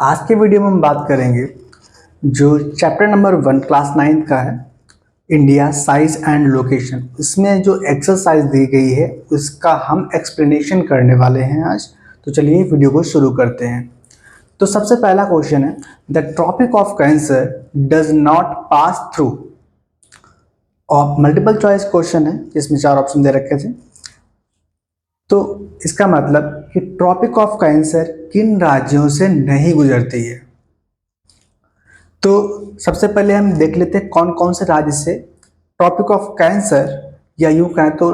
आज के वीडियो में हम बात करेंगे जो चैप्टर नंबर 1 क्लास 9 का है, इंडिया साइज एंड लोकेशन। इसमें जो एक्सरसाइज दी गई है उसका हम एक्सप्लेनेशन करने वाले हैं आज। तो चलिए वीडियो को शुरू करते हैं। तो सबसे पहला क्वेश्चन है, the Tropic of Cancer does not pass through. और मल्टीपल चॉइस क्वेश्चन है जिसमें 4 ऑप्शन दे रखे थे। तो इसका मतलब कि ट्रॉपिक ऑफ कैंसर किन राज्यों से नहीं गुजरती है। तो सबसे पहले हम देख लेते हैं कौन कौन से राज्य से ट्रॉपिक ऑफ कैंसर या यूं कहें तो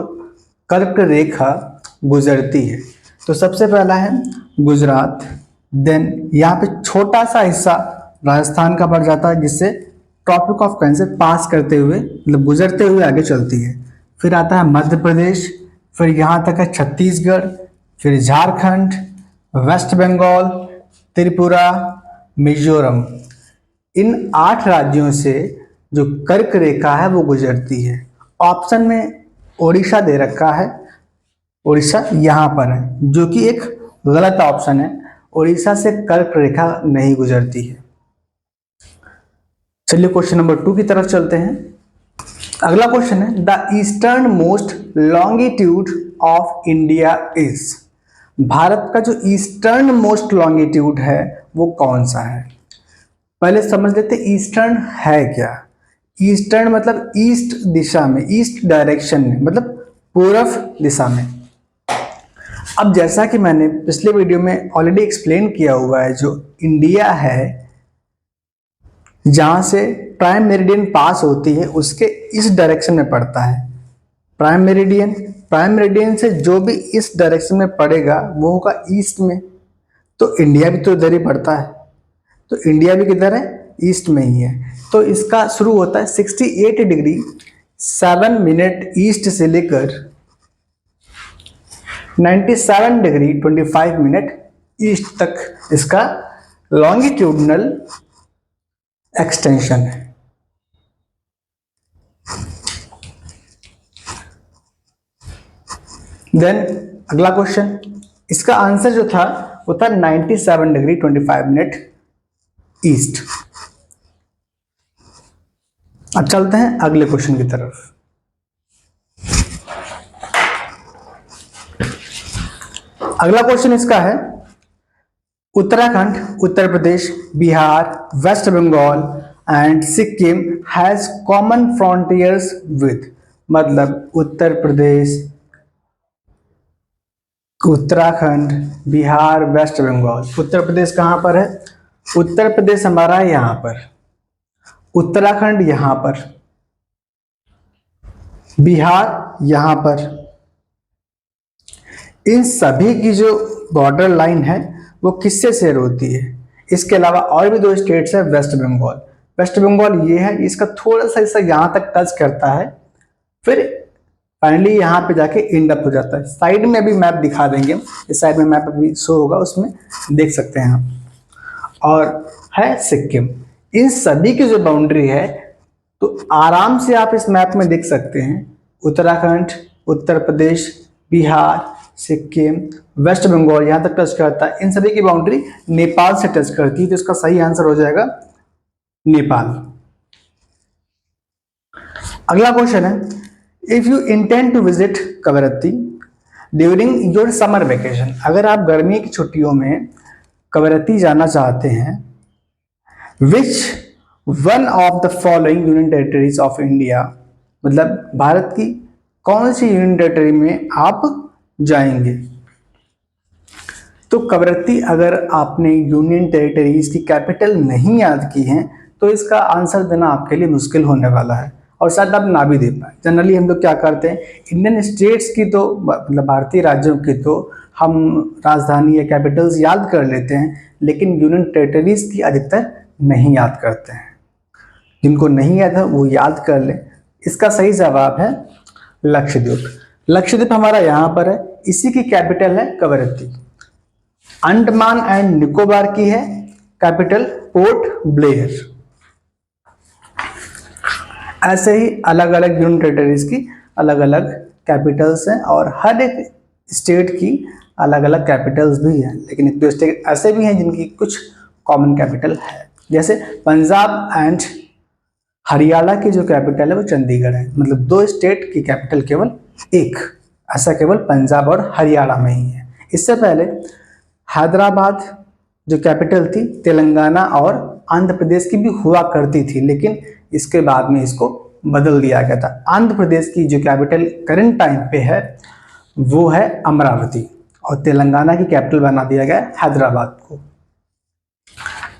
कर्क रेखा गुजरती है। तो सबसे पहला है गुजरात, देन यहाँ पे छोटा सा हिस्सा राजस्थान का पड़ जाता है जिससे ट्रॉपिक ऑफ कैंसर पास करते हुए मतलब गुजरते हुए आगे चलती है। फिर आता है मध्य प्रदेश, फिर यहाँ तक है छत्तीसगढ़, फिर झारखंड, वेस्ट बंगाल, त्रिपुरा, मिजोरम। इन 8 राज्यों से जो कर्क रेखा है वो गुजरती है। ऑप्शन में ओडिशा दे रखा है, ओडिशा यहाँ पर है जो कि एक गलत ऑप्शन है। ओडिशा से कर्क रेखा नहीं गुजरती है। चलिए क्वेश्चन नंबर 2 की तरफ चलते हैं। अगला क्वेश्चन है, the eastern most longitude of India is. Bharat का जो ईस्टर्न मोस्ट लॉन्गिट्यूड है वो कौन सा है। पहले समझ लेते ईस्टर्न है क्या। ईस्टर्न मतलब ईस्ट दिशा में, ईस्ट डायरेक्शन में, मतलब पूर्व दिशा में। अब जैसा कि मैंने पिछले वीडियो में ऑलरेडी एक्सप्लेन किया हुआ है, जो इंडिया है जहां से प्राइम मेरिडियन पास होती है उसके इस डायरेक्शन में पड़ता है प्राइम मेरिडियन से जो भी इस डायरेक्शन में पड़ेगा वो होगा ईस्ट में। तो इंडिया भी तो इधर ही पड़ता है, तो इंडिया भी किधर है, ईस्ट में ही है। तो इसका शुरू होता है 68 डिग्री 7 मिनट ईस्ट से लेकर 97 डिग्री 25 मिनट ईस्ट तक इसका लॉन्गिट्यूडनल एक्सटेंशन है। देन अगला क्वेश्चन, इसका आंसर जो था वो था 97 डिग्री 25 मिनट ईस्ट। अब चलते हैं अगले क्वेश्चन की तरफ। अगला क्वेश्चन इसका है, Uttarakhand, Uttar Pradesh, Bihar, west Bengal and Sikkim has common frontiers with. मतलब उत्तर प्रदेश, उत्तराखंड, बिहार, वेस्ट बंगाल। उत्तर प्रदेश कहाँ पर है, उत्तर प्रदेश हमारा है यहाँ पर, उत्तराखंड यहाँ पर, बिहार यहाँ पर। इन सभी की जो बॉर्डर लाइन है वो किससे शेयर होती है। इसके अलावा और भी 2 स्टेट्स है, वेस्ट बंगाल। वेस्ट बंगाल ये है, इसका थोड़ा सा हिस्सा यहाँ तक टच करता है, फिर फाइनली यहाँ पे जाके एंड अप हो जाता है। साइड में अभी मैप दिखा देंगे, इस साइड में मैप अभी शो होगा, उसमें देख सकते हैं आप। और है सिक्किम। इन सभी की जो बाउंड्री है तो आराम से आप इस मैप में देख सकते हैं, उत्तराखंड, उत्तर प्रदेश, बिहार, सिक्किम, वेस्ट बंगाल यहाँ तक टच करता है। इन सभी की बाउंड्री नेपाल से टच करती है, तो इसका सही आंसर हो जाएगा नेपाल। अगला क्वेश्चन है, if you intend to visit Kavaratti during your summer vacation. अगर आप गर्मी की छुट्टियों में कवरत्ती जाना चाहते हैं, which one of the following union territories of India. मतलब भारत की कौन सी यूनियन टेरिटरी में आप जाएंगे। तो कवरत्ती अगर आपने यूनियन टेरिटरीज की कैपिटल नहीं याद की है तो इसका आंसर देना आपके लिए मुश्किल होने वाला है, और शायद आप ना भी दे पाए। जनरली हम लोग क्या करते हैं, इंडियन स्टेट्स की तो मतलब भारतीय राज्यों की तो हम राजधानी या कैपिटल्स याद कर लेते हैं, लेकिन यूनियन टेरिटरीज की अधिकतर नहीं याद करते हैं। जिनको नहीं याद है वो याद कर ले। इसका सही जवाब है लक्षद्वीप। लक्षद्वीप हमारा यहाँ पर है, इसी की कैपिटल है कवरत्ती। अंडमान एंड निकोबार की है कैपिटल पोर्ट ब्लेयर। ऐसे ही अलग अलग यूनियन टेरिटरीज की अलग अलग कैपिटल्स हैं, और हर एक स्टेट की अलग अलग कैपिटल्स भी हैं। लेकिन 1-2 स्टेट ऐसे भी हैं जिनकी कुछ कॉमन कैपिटल है। जैसे पंजाब एंड हरियाणा की जो कैपिटल है वो चंडीगढ़ है, मतलब दो स्टेट की कैपिटल केवल एक, ऐसा केवल पंजाब और हरियाणा में ही है। इससे पहले हैदराबाद जो कैपिटल थी तेलंगाना और आंध्र प्रदेश की भी हुआ करती थी, लेकिन इसके बाद में इसको बदल दिया गया था। आंध्र प्रदेश की जो कैपिटल करंट टाइम पे है वो है अमरावती, और तेलंगाना की कैपिटल बना दिया गया हैदराबाद को।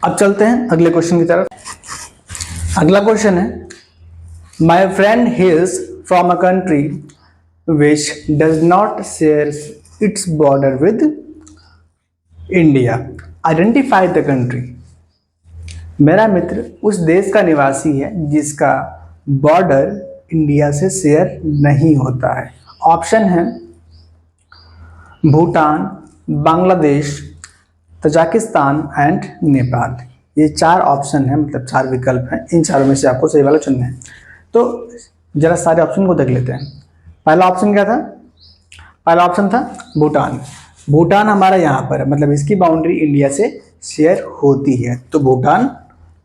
अब चलते हैं अगले क्वेश्चन की तरफ। अगला क्वेश्चन है, my friend hills from a country which does not share its border with India, identify the country. मेरा मित्र उस देश का निवासी है जिसका बॉर्डर इंडिया से शेयर नहीं होता है। ऑप्शन है भूटान, बांग्लादेश, तजाकिस्तान एंड नेपाल। ये चार ऑप्शन है, मतलब चार विकल्प हैं, इन चारों में से आपको सही वाला चुनना है। तो जरा सारे ऑप्शन को देख लेते हैं। पहला ऑप्शन क्या था? पहला ऑप्शन था भूटान। भूटान हमारा यहाँ पर है, मतलब इसकी बाउंड्री इंडिया से शेयर होती है, तो भूटान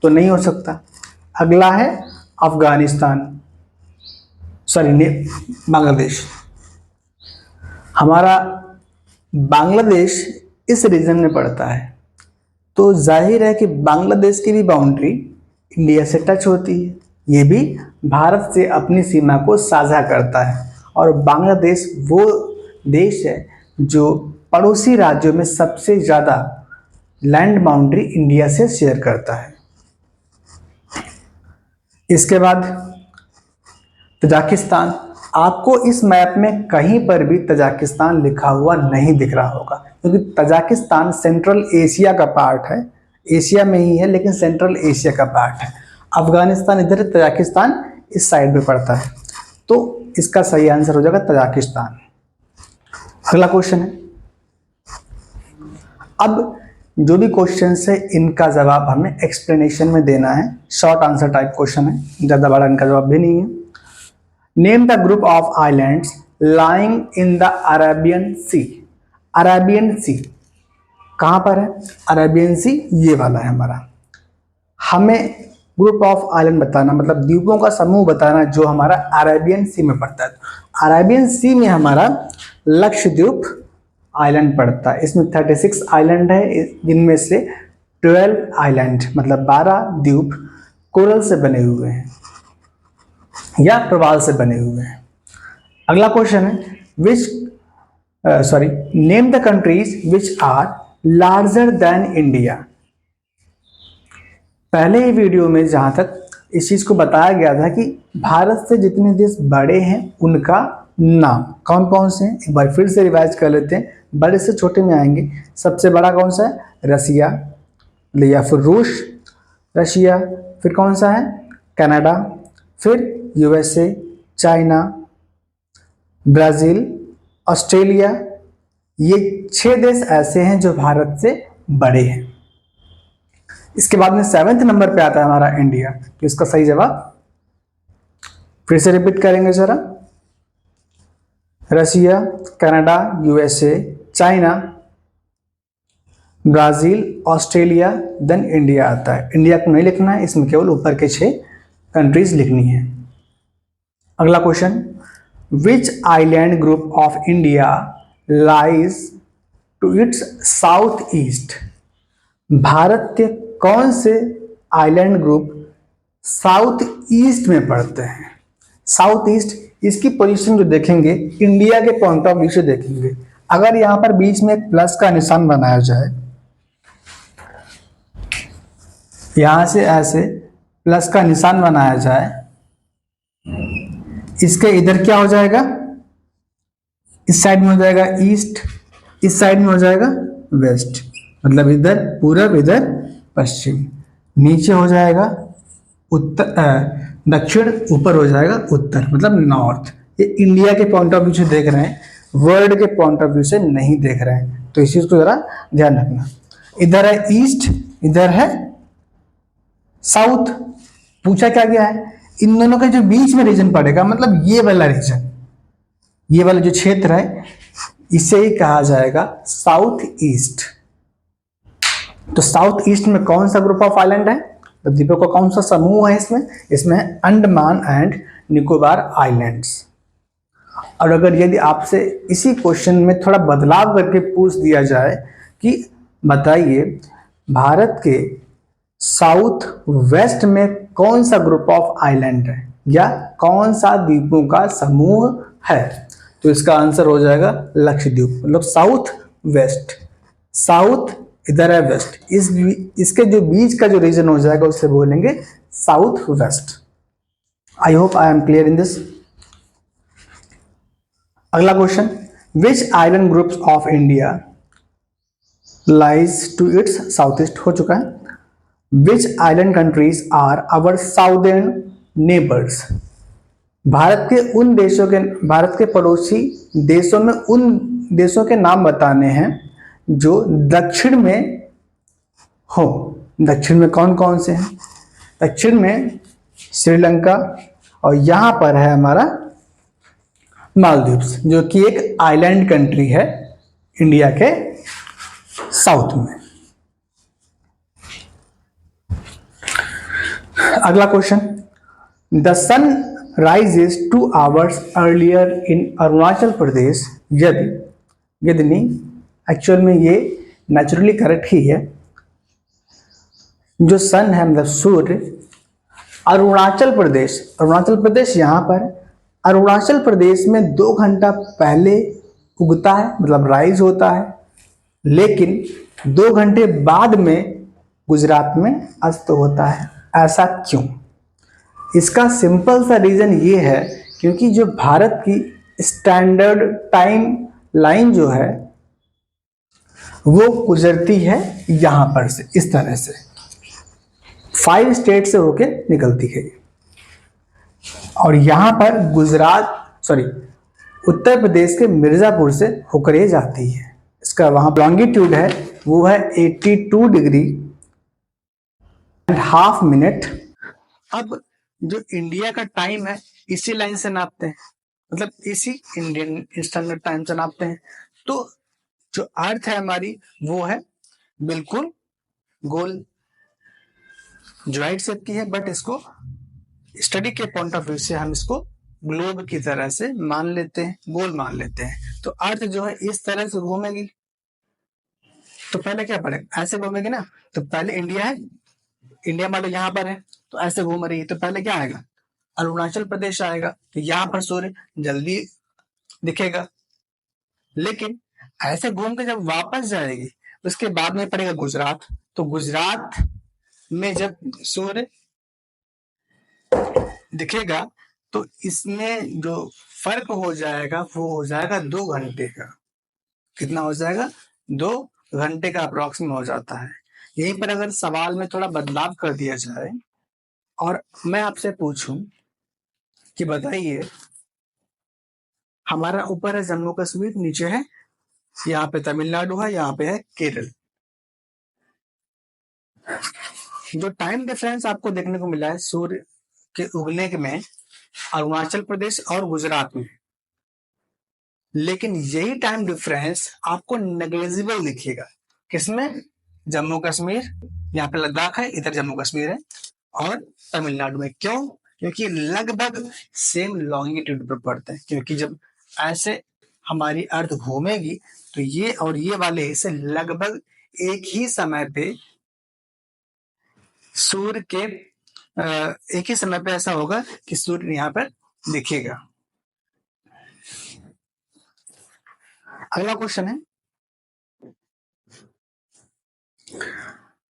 तो नहीं हो सकता। अगला है अफगानिस्तान, सॉरी बांग्लादेश। हमारा बांग्लादेश इस रीजन में पड़ता है, तो जाहिर है कि बांग्लादेश की भी बाउंड्री इंडिया से टच होती है। ये भी भारत से अपनी सीमा को साझा करता है, और बांग्लादेश वो देश है जो पड़ोसी राज्यों में सबसे ज़्यादा लैंड बाउंड्री इंडिया से शेयर करता है। इसके बाद तजाकिस्तान। आपको इस मैप में कहीं पर भी तजाकिस्तान लिखा हुआ नहीं दिख रहा होगा, क्योंकि तजाकिस्तान सेंट्रल एशिया का पार्ट है, एशिया में ही है लेकिन सेंट्रल एशिया का पार्ट है। अफगानिस्तान इधर है, तजाकिस्तान इस साइड में पड़ता है, तो इसका सही आंसर हो जाएगा तजाकिस्तान। अगला क्वेश्चन है, अब जो भी क्वेश्चन है इनका जवाब हमें एक्सप्लेनेशन में देना है। शॉर्ट आंसर टाइप क्वेश्चन है, ज़्यादा बड़ा इनका जवाब भी नहीं है। Name the group of islands lying in the Arabian sea. Arabian sea कहाँ पर है? अरेबियन सी ये वाला है हमारा। हमें ग्रुप ऑफ आइलैंड बताना, मतलब द्वीपों का समूह बताना जो हमारा अरेबियन सी में पड़ता है। अरेबियन सी में हमारा लक्षद्वीप आइलैंड पड़ता है। इसमें 36 आइलैंड है, जिनमें से 12 आइलैंड मतलब 12 द्वीप कोरल से बने हुए हैं या प्रवाल से बने हुए हैं। अगला क्वेश्चन है, name the countries which are larger than India. पहले ही वीडियो में जहां तक इस चीज को बताया गया था कि भारत से जितने देश बड़े हैं उनका नाम कौन कौन से हैं, एक बार फिर से रिवाइज कर लेते हैं, बड़े से छोटे में आएंगे। सबसे बड़ा कौन सा है? रसिया या फिर रूस, रशिया। फिर कौन सा है? कनाडा। फिर यूएसए, चाइना, ब्राज़ील, ऑस्ट्रेलिया। ये 6 देश ऐसे हैं जो भारत से बड़े हैं। इसके बाद में 7वें नंबर पे आता है हमारा इंडिया, तो इसका सही जवाब फिर से रिपीट करेंगे जरा। Russia, Canada, USA, China, Brazil, Australia, then India आता है। इंडिया को नहीं लिखना है, इसमें केवल ऊपर के 6 कंट्रीज लिखनी है। अगला question, which island group of India lies to its south east. Bharat के कौन से आइलैंड ग्रुप साउथ ईस्ट में पड़ते हैं? साउथ ईस्ट, इसकी पोजीशन जो देखेंगे इंडिया के पॉइंट ऑफ व्यू से देखेंगे। अगर यहां पर बीच में एक प्लस का निशान बनाया जाए, यहां से ऐसे प्लस का निशान बनाया जाए, इसके इधर क्या हो जाएगा? इस साइड में हो जाएगा ईस्ट, इस साइड में हो जाएगा वेस्ट, मतलब इधर पूरब, इधर पश्चिम। नीचे हो जाएगा उत्तर, दक्षिण, ऊपर हो जाएगा उत्तर, मतलब नॉर्थ। ये इंडिया के पॉइंट ऑफ व्यू से देख रहे हैं, वर्ल्ड के पॉइंट ऑफ व्यू से नहीं देख रहे हैं, तो इस चीज को जरा ध्यान रखना। इधर है ईस्ट, इधर है साउथ। पूछा क्या गया है? इन दोनों के जो बीच में रीजन पड़ेगा, मतलब ये वाला रीजन, ये वाला जो क्षेत्र है, इसे ही कहा जाएगा साउथ ईस्ट। तो साउथ ईस्ट में कौन सा ग्रुप ऑफ आइलैंड है, तो द्वीपों का कौन सा समूह है इसमें, इसमें अंडमान एंड निकोबार आइलैंड्स। और अगर यदि आपसे इसी क्वेश्चन में थोड़ा बदलाव करके पूछ दिया जाए कि बताइए भारत के साउथ वेस्ट में कौन सा ग्रुप ऑफ आइलैंड है या कौन सा द्वीपों का समूह है, तो इसका आंसर हो जाएगा लक्षद्वीप। मतलब साउथ वेस्ट, साउथ इधर है वेस्ट, इसके जो बीच का जो रीजन हो जाएगा उसे बोलेंगे south west. I hope I am clear in this. अगला question, which island groups of India lies to its south east हो चुका है। Which island countries are our southern neighbours, Bharat के उन देशों के, भारत के पड़ोसी देशों में उन देशों के नाम बताने हैं जो दक्षिण में हो। दक्षिण में कौन कौन से हैं, दक्षिण में श्रीलंका और यहां पर है हमारा मालदीव्स, जो कि एक आइलैंड कंट्री है इंडिया के साउथ में। अगला question, the sun rises 2 hours earlier in Arunachal Pradesh यदि, यदि नहीं, एक्चुअल में ये नेचुरली करेक्ट ही है। जो सन है मतलब सूर्य अरुणाचल प्रदेश यहां पर, अरुणाचल प्रदेश में 2 घंटा पहले उगता है मतलब राइज होता है, लेकिन 2 घंटे बाद में गुजरात में अस्त होता है। ऐसा क्यों? इसका सिंपल सा रीजन ये है क्योंकि जो भारत की स्टैंडर्ड टाइम लाइन जो है वो गुजरती है यहां पर से, इस तरह से 5 स्टेट से होके निकलती है और यहां पर उत्तर प्रदेश के मिर्जापुर से होकर ये जाती है। इसका वहां लॉन्गिट्यूड है वो है 82 डिग्री एंड हाफ मिनट। अब जो इंडिया का टाइम है इसी लाइन से नापते हैं, मतलब इसी इंडियन स्टैंडर्ड टाइम से नापते हैं। तो जो अर्थ है हमारी वो है बिल्कुल गोल ज्वाइंट शेप की है, बट इसको स्टडी के पॉइंट ऑफ व्यू से हम इसको ग्लोब की तरह से मान लेते हैं, गोल मान लेते हैं। तो अर्थ जो है इस तरह से घूमेगी, तो पहले क्या पड़ेगा, ऐसे घूमेगी ना। तो पहले इंडिया है, इंडिया मान लो यहाँ पर है तो ऐसे घूम रही है, तो पहले क्या आएगा, अरुणाचल प्रदेश आएगा, तो यहाँ पर सूर्य जल्दी दिखेगा। लेकिन ऐसे घूम के जब वापस जाएगी उसके बाद में पड़ेगा गुजरात, तो गुजरात में जब सूर्य दिखेगा तो इसमें जो फर्क हो जाएगा वो हो जाएगा 2 घंटे का। कितना हो जाएगा, 2 घंटे का अप्रोक्सीमेट हो जाता है। यहीं पर अगर सवाल में थोड़ा बदलाव कर दिया जाए और मैं आपसे पूछूं कि बताइए हमारा ऊपर है जम्मू कश्मीर, नीचे है यहाँ पे तमिलनाडु है, यहाँ पे है केरल। जो टाइम डिफरेंस आपको देखने को मिला है सूर्य के उगने में अरुणाचल प्रदेश और गुजरात में, लेकिन यही टाइम डिफरेंस आपको नेग्लिजिबल दिखेगा किसमें, जम्मू कश्मीर, यहाँ पे लद्दाख है, इधर जम्मू कश्मीर है, और तमिलनाडु में। क्यों? क्योंकि लगभग सेम लॉन्गिट्यूड पर पड़ते हैं। क्योंकि जब ऐसे हमारी अर्थ घूमेगी तो ये और ये वाले हिस्से लगभग एक ही समय पे सूर्य के एक ही समय पे ऐसा होगा कि सूर्य यहाँ पर दिखेगा। अगला क्वेश्चन है,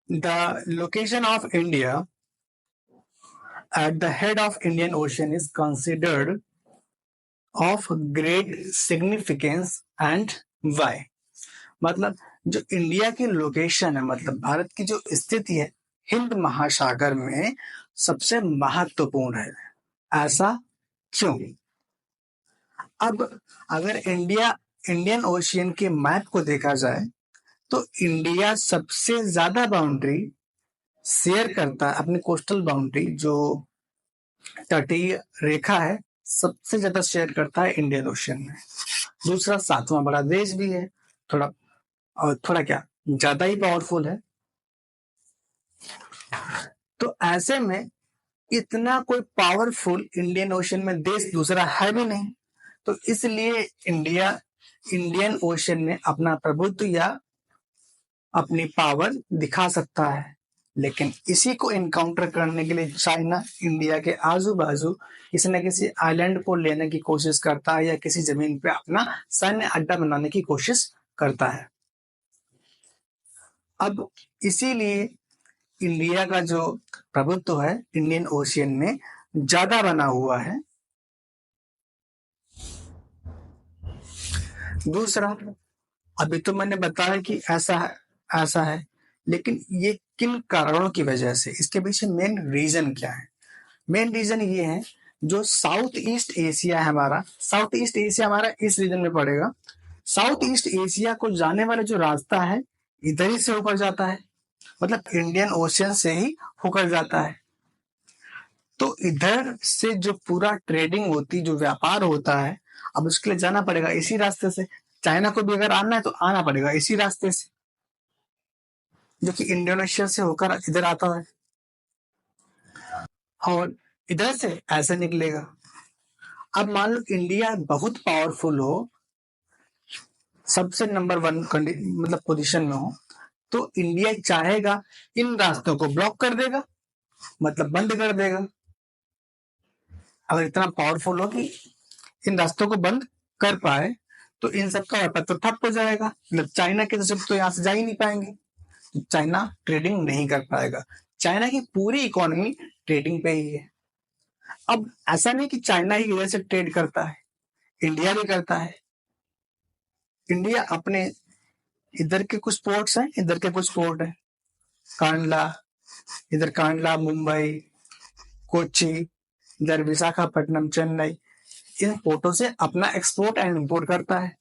the location of India at the head of Indian Ocean is considered of great significance and why? मतलब जो इंडिया की लोकेशन है, मतलब भारत की जो स्थिति है हिंद महासागर में सबसे महत्वपूर्ण है, ऐसा क्यों? अब अगर इंडियन ओशियन के मैप को देखा जाए तो इंडिया सबसे ज्यादा बाउंड्री शेयर करता है, अपनी कोस्टल बाउंड्री जो तटीय रेखा है सबसे ज्यादा शेयर करता है इंडियन ओशियन में। दूसरा 7वां बड़ा देश भी है, थोड़ा और थोड़ा क्या ज्यादा ही पावरफुल है। तो ऐसे में इतना कोई पावरफुल इंडियन ओशन में देश दूसरा है भी नहीं, तो इसलिए इंडियन ओशन में अपना प्रभुत्व या अपनी पावर दिखा सकता है। लेकिन इसी को इनकाउंटर करने के लिए चाइना इंडिया के आजू बाजू किसी न किसी आइलैंड को लेने की कोशिश करता है या किसी जमीन पे अपना सैन्य अड्डा बनाने की कोशिश करता है। अब इसीलिए इंडिया का जो प्रभुत्व है इंडियन ओशियन में ज्यादा बना हुआ है। दूसरा, अभी तो मैंने बताया कि ऐसा है, लेकिन ये किन कारणों की वजह से, इसके पीछे मेन रीजन क्या है? मेन रीजन ये है, जो साउथ ईस्ट एशिया है हमारा, साउथ ईस्ट एशिया हमारा इस रीजन में पड़ेगा। साउथ ईस्ट एशिया को जाने वाला जो रास्ता है इधर ही से होकर जाता है, मतलब इंडियन ओशियन से ही होकर जाता है। तो इधर से जो पूरा ट्रेडिंग होती, जो व्यापार होता है, अब उसके लिए जाना पड़ेगा इसी रास्ते से। चाइना को भी अगर आना है तो आना पड़ेगा इसी रास्ते से, जो कि इंडोनेशिया से होकर इधर आता है और इधर से ऐसे निकलेगा। अब मान लो इंडिया बहुत पावरफुल हो, सबसे नंबर 1 मतलब पोजीशन में हो, तो इंडिया चाहेगा इन रास्तों को ब्लॉक कर देगा, मतलब बंद कर देगा। अगर इतना पावरफुल हो कि इन रास्तों को बंद कर पाए तो इन सबका व्यापार तो ठप हो जाएगा, मतलब चाइना के सब तो यहाँ से जा ही नहीं पाएंगे, तो चाइना ट्रेडिंग नहीं कर पाएगा। चाइना की पूरी इकोनॉमी ट्रेडिंग पे ही है। अब ऐसा नहीं कि चाइना ही इधर से ट्रेड करता है, इंडिया भी करता है। इंडिया अपने इधर के कुछ पोर्ट्स हैं, इधर के कुछ पोर्ट हैं, कांडला, इधर कांडला, मुंबई, कोच्चि, इधर विशाखापट्टनम, चेन्नई, इन पोर्टों से अपना एक्सपोर्ट एंड इंपोर्ट करता है।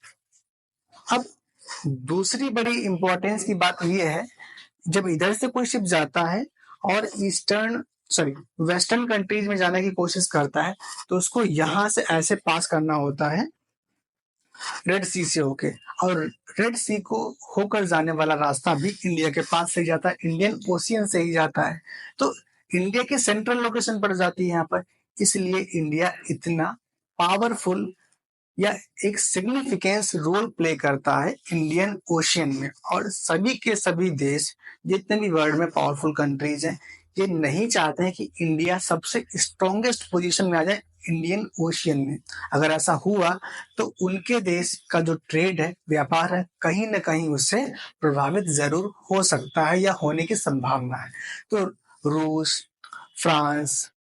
अब दूसरी बड़ी इंपॉर्टेंस की बात यह है, जब इधर से कोई शिप जाता है और वेस्टर्न कंट्रीज में जाने की कोशिश करता है, तो उसको यहां से ऐसे पास करना होता है रेड सी से होके, और रेड सी को होकर जाने वाला रास्ता भी इंडिया के पास से जाता है, इंडियन ओशियन से ही जाता है। तो इंडिया की सेंट्रल लोकेशन पर जाती है यहाँ पर, इसलिए इंडिया इतना पावरफुल या एक सिग्निफिकेंस रोल प्ले करता है इंडियन ओशियन में। और सभी के सभी देश, जितने भी वर्ल्ड में पावरफुल कंट्रीज हैं, ये नहीं चाहते हैं कि इंडिया सबसे स्ट्रॉन्गेस्ट पोजीशन में आ जाए इंडियन ओशियन में। अगर ऐसा हुआ तो उनके देश का जो ट्रेड है, व्यापार है, कहीं ना कहीं उससे प्रभावित जरूर हो सकता है या होने की संभावना है। तो रूस, फ्रांस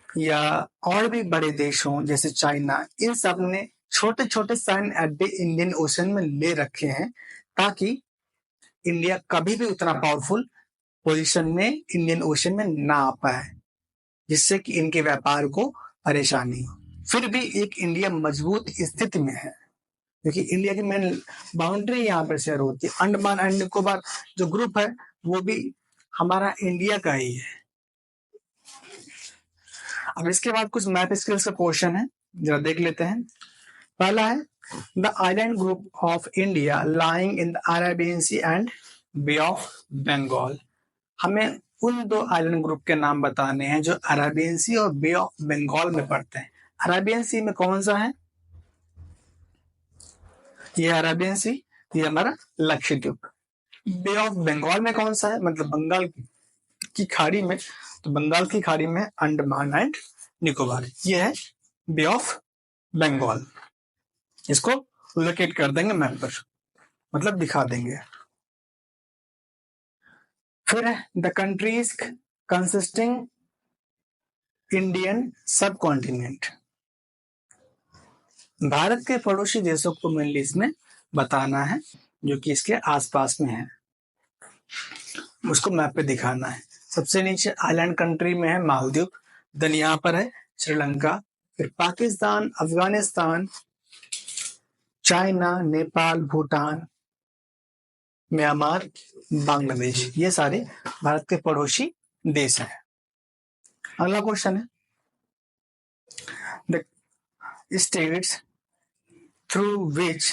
या और भी बड़े देश हों जैसे चाइना, इन सब ने छोटे छोटे सैन्य अड्डे इंडियन ओशन में ले रखे हैं, ताकि इंडिया कभी भी उतना पावरफुल पोजीशन में इंडियन ओशन में ना आ पाए, जिससे कि इनके व्यापार को परेशानी हो। फिर भी एक इंडिया मजबूत स्थिति में है, क्योंकि इंडिया की मेन बाउंड्री यहाँ पर शेयर होती है। अंडमान एंड निकोबार जो ग्रुप है वो भी हमारा इंडिया का ही है। अब इसके बाद कुछ मैप स्किल्स का क्वेश्चन है, जरा देख लेते हैं। पहला है, the island group of India lying in the Arabian Sea and Bay of Bengal. हमें उन दो आइलैंड ग्रुप के नाम बताने हैं जो अरेबियन सी और बे ऑफ बंगाल में पड़ते हैं। अरेबियन सी में कौन सा है? ये अरेबियन सी, ये हमारा लक्षद्वीप। बे ऑफ बंगाल में कौन सा है? मतलब बंगाल की खाड़ी में, तो बंगाल की खाड़ी में अंडमान एंड निकोबार, ये है बे ऑफ बंगाल। इसको लोकेट कर देंगे मैप पर, मतलब दिखा देंगे। फिर है द कंट्रीज कंसिस्टिंग इंडियन सब कॉन्टिनेंट। भारत के पड़ोसी देशों को मेनली इसमें बताना है, जो कि इसके आसपास में है, उसको मैप पे दिखाना है। सबसे नीचे आइलैंड कंट्री में है मालदीव, देन यहाँ पर है श्रीलंका, फिर पाकिस्तान, अफगानिस्तान, चाइना, नेपाल, भूटान, म्यांमार, बांग्लादेश, ये सारे भारत के पड़ोसी देश हैं। अगला क्वेश्चन है, the states through which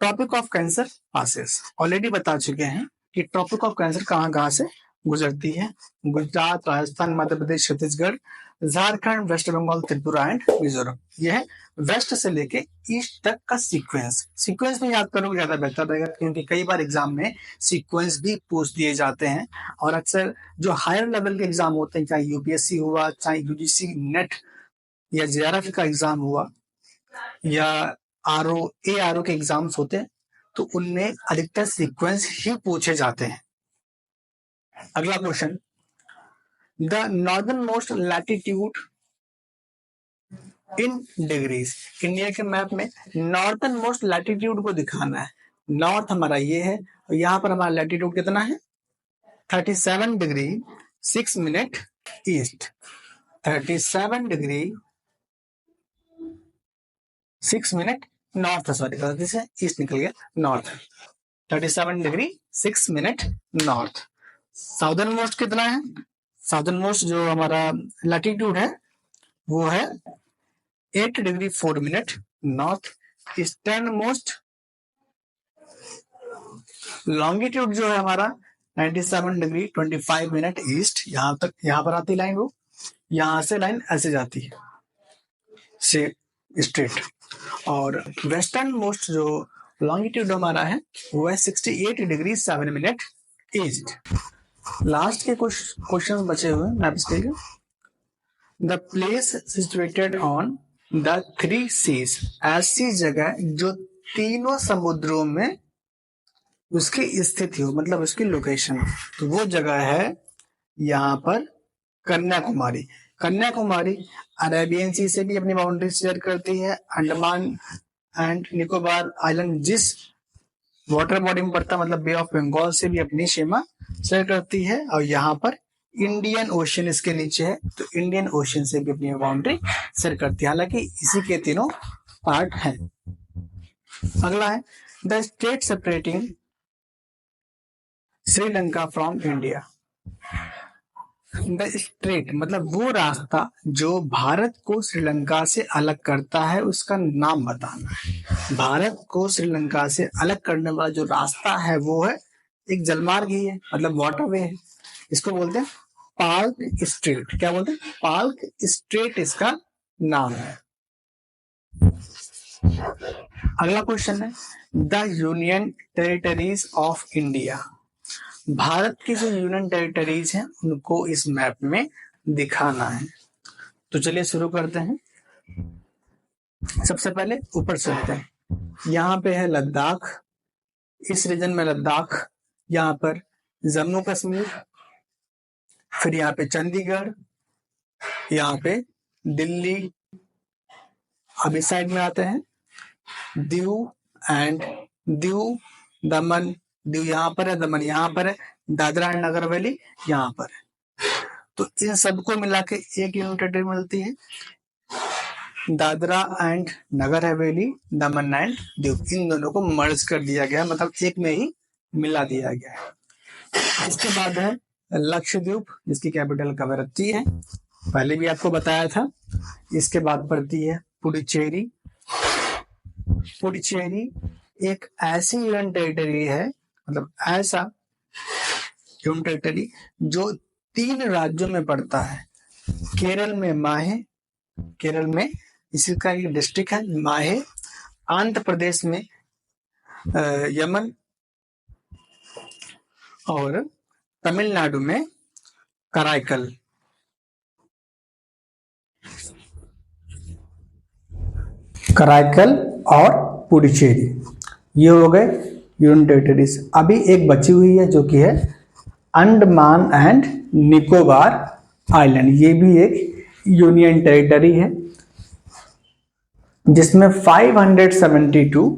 Tropic of Cancer passes. Already बता चुके हैं कि ट्रॉपिक ऑफ कैंसर कहाँ कहाँ से गुजरती है। Gujarat, Rajasthan, Madhya Pradesh, Chhattisgarh, Jharkhand, waste Bengal, Tripura and Mizoram. यह है वेस्ट से लेके ईस्ट तक का सीक्वेंस में याद करोगे ज्यादा बेहतर रहेगा, क्योंकि कई बार एग्जाम में सीक्वेंस भी पूछ दिए जाते हैं। और अक्सर जो हायर लेवल के एग्जाम होते हैं, चाहे यूपीएससी हुआ, चाहे यूजीसी नेट या जेआरएफ का एग्जाम हुआ, या आरओ के एग्जाम्स होते हैं, तो उनमें अधिकतर सीक्वेंस ही पूछे जाते हैं। अगला question, the northern most latitude in degrees. India के मैप में नॉर्थन मोस्ट लैटिट्यूड को दिखाना है। नॉर्थ हमारा ये है और यहाँ पर हमारा लैटिट्यूड कितना है, 37 degree 6 minute east. 37 degree 6 minute north, sorry गलती से ईस्ट निकल गया, north. 37 degree 6 minute north. Southern most कितना है, साउदर्न मोस्ट जो हमारा लैटिट्यूड है वो है 8 degree 4 minute north. Eastern most longitude जो है हमारा 97 डिग्री 25 मिनट ईस्ट। यहां तक, यहां पर आती लाइन, वो यहां से लाइन ऐसे जाती है से स्ट्रेट। और वेस्टर्न मोस्ट जो लॉन्गिट्यूड हमारा है वो है 68 डिग्री 7 मिनट ईस्ट। लास्ट के कुछ क्वेश्चन बचे हुए मैप स्केल के। The place situated on the 3 seas, ऐसी जगह जो तीनों समुद्रों में उसकी स्थिति हो, मतलब उसकी लोकेशन, तो वो जगह है यहाँ पर कन्याकुमारी। कन्याकुमारी अरेबियन सी से भी अपनी बाउंड्री शेयर करती है। अंडमान एंड निकोबार आइलैंड जिस वाटर बॉडी में पड़ता है, मतलब बे ऑफ बंगाल से भी अपनी सीमा शेयर करती है। और यहाँ पर इंडियन ओशन इसके नीचे है, तो इंडियन ओशन से भी अपनी बाउंड्री शेयर करती है। हालांकि इसी के तीनों पार्ट हैं। अगला है the state separating Sri Lanka from India. The straight मतलब वो रास्ता जो भारत को श्रीलंका से अलग करता है, उसका नाम बताना है। भारत को श्रीलंका से अलग करने वाला जो रास्ता है वो है एक जलमार्ग ही है, मतलब वाटरवे है। इसको बोलते हैं पाल्क स्ट्रेट। क्या बोलते हैं, पाल्क स्ट्रेट इसका नाम है। अगला क्वेश्चन है the union territories of India. Bharat की जो यूनियन टेरिटरीज हैं उनको इस मैप में दिखाना है। तो चलिए शुरू करते हैं। सबसे पहले ऊपर से होते हैं। यहाँ पे है लद्दाख, इस रीजन में लद्दाख, यहाँ पर जम्मू कश्मीर, फिर यहाँ पे चंडीगढ़, यहाँ पे दिल्ली। अब इस साइड में आते हैं दीव एंड दीव दमन, दीव यहाँ पर है, दमन यहाँ पर है, दादरा एंड नगर हवेली यहाँ पर है। तो इन सबको मिला के एक यूनियन टेरिटरी मिलती है, Dadra and Nagar Haveli, Daman and Diu. इन दोनों को मर्ज कर दिया गया, मतलब एक में ही मिला दिया गया है। इसके बाद है लक्षद्वीप, जिसकी कैपिटल कवरत्ती है, पहले भी आपको बताया था। इसके बाद पड़ती है पुडुचेरी। पुडुचेरी एक ऐसी यूनियन टेरिटरी है, मतलब ऐसा यूनियन टेरिटरी जो 3 राज्यों में पड़ता है। केरल में माहे, केरल में इसका एक डिस्ट्रिक्ट है माहे, आंध्र प्रदेश में यमन, और तमिलनाडु में कराईकल। कराईकल और पुडुचेरी ये हो गए यूनियन टेरिटरीज। अभी एक बची हुई है जो कि है अंडमान एंड निकोबार आइलैंड। ये भी एक यूनियन टेरिटरी है जिसमें 572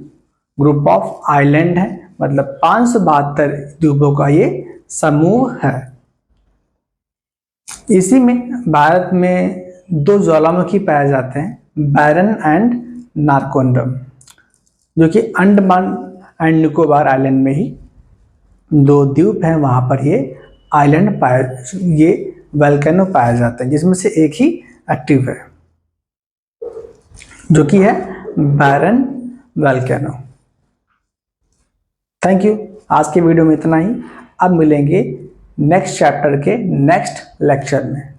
ग्रुप ऑफ आइलैंड है, मतलब 572 द्वीपों का ये समूह है। इसी में भारत में 2 ज्वालामुखी पाए जाते हैं, बैरन एंड नारकोंडम, जो कि अंडमान एंड निकोबार आइलैंड में ही 2 द्वीप हैं, वहां पर ये आइलैंड पाए, ये वोल्केनो पाए जाते हैं, जिसमें से एक ही एक्टिव है जो कि है बैरन वोल्केनो। Thank you. आज के वीडियो में इतना ही। अब मिलेंगे नेक्स्ट चैप्टर के नेक्स्ट लेक्चर में।